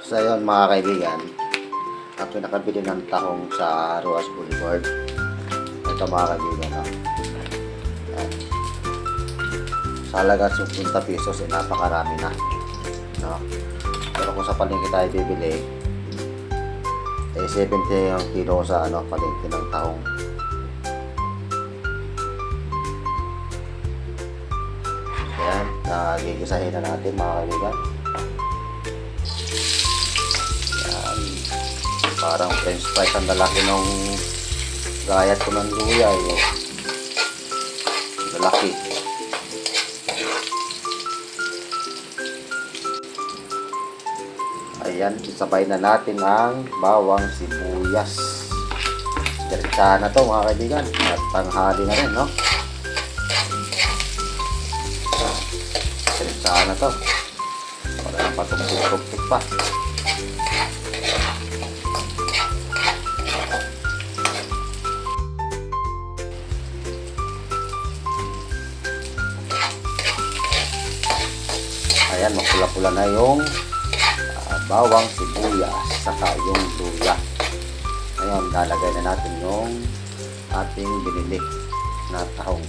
So yun mga kaibigan, ako nakabili ng tahong sa Ruas Boulevard. Ito mga kaibigan, no? Yan. Sa halaga 50 pesos, napakarami na, no? Pero kung sa palengke tayo bibili, 70 yung kilo sa palengke ng tahong. Ayan, gigisahin na natin mga kaibigan. Ayan, parang french fries ang lalaki ng gayat ko ng luya. Lalaki. Ayan, isabay na natin ang bawang sibuyas. Diretsahan na to mga kaibigan. At tanghali na rin, no? Diretsahan na to. Wala nang patugtog-tugtog pa. Ayan, mapula-pula na yung bawang sibuyas saka yung luya. Ngayon, lalagay na natin yung ating binili na tahong.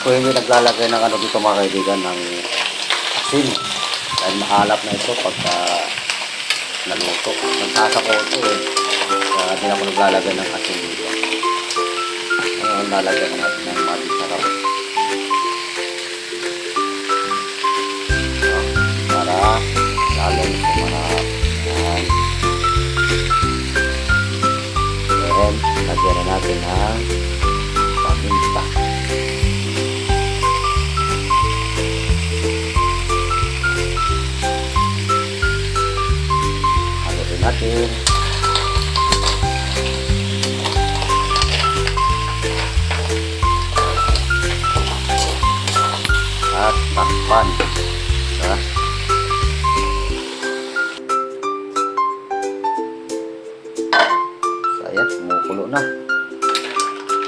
Ako hindi naglalagay ng dito mga kaibigan ng asin dahil mahalap na ito pagka naluto. Nagsasa ko ito kaya hindi ako naglalagay ng asin dito. Ngayon lalagay na natin ng mati sarap para lalong sumarap. Then lagyan na natin ng paminta. Natin at takpan. Ayan, kumukulo na.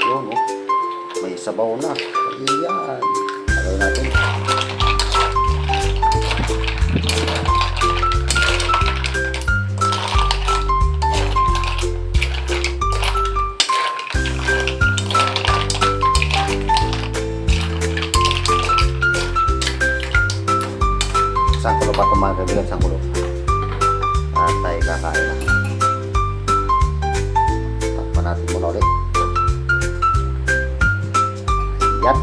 Yun, may sabaw na. Ayan, lagay natin. Isang kulo pa ito mga kaibigan, isang kulo. At tayo kakain na. Takpan natin muna ulit. Ayan.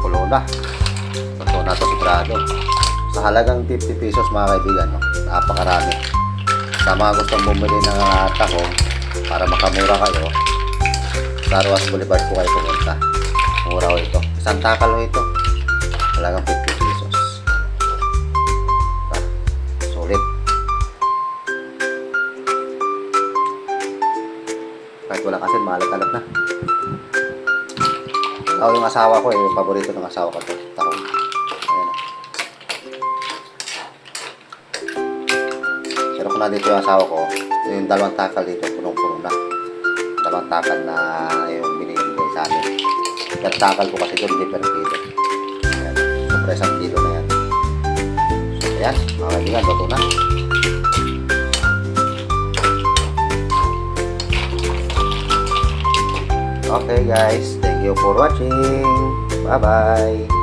Kulo na. Totoo na ito sigurado. Sa halagang 50 pesos mga kaibigan, no? Napakarami. Sa mga gustong bumili ng tahong para makamura kayo, sa Ruas Boulevard po kayo pumunta. Mura ho ito. Isang takal ho ito. Halagang 50 pesos. Sulit. Kahit walang asin, maalat-alat na. Ako yung asawa ko paborito ng asawa ko ito. Tahong. Ayan na. Pero kung nandito yung asawa ko, yung dalawang takal dito, punong-puno na. Dalawang takal na yung binibigay sa amin. Yung takal ko kasi ito, hindi per kilo. Sobra 1 kilo na yan. So, ayan, mga kaibigan, luto na. Okay guys, thank you for watching. Bye bye.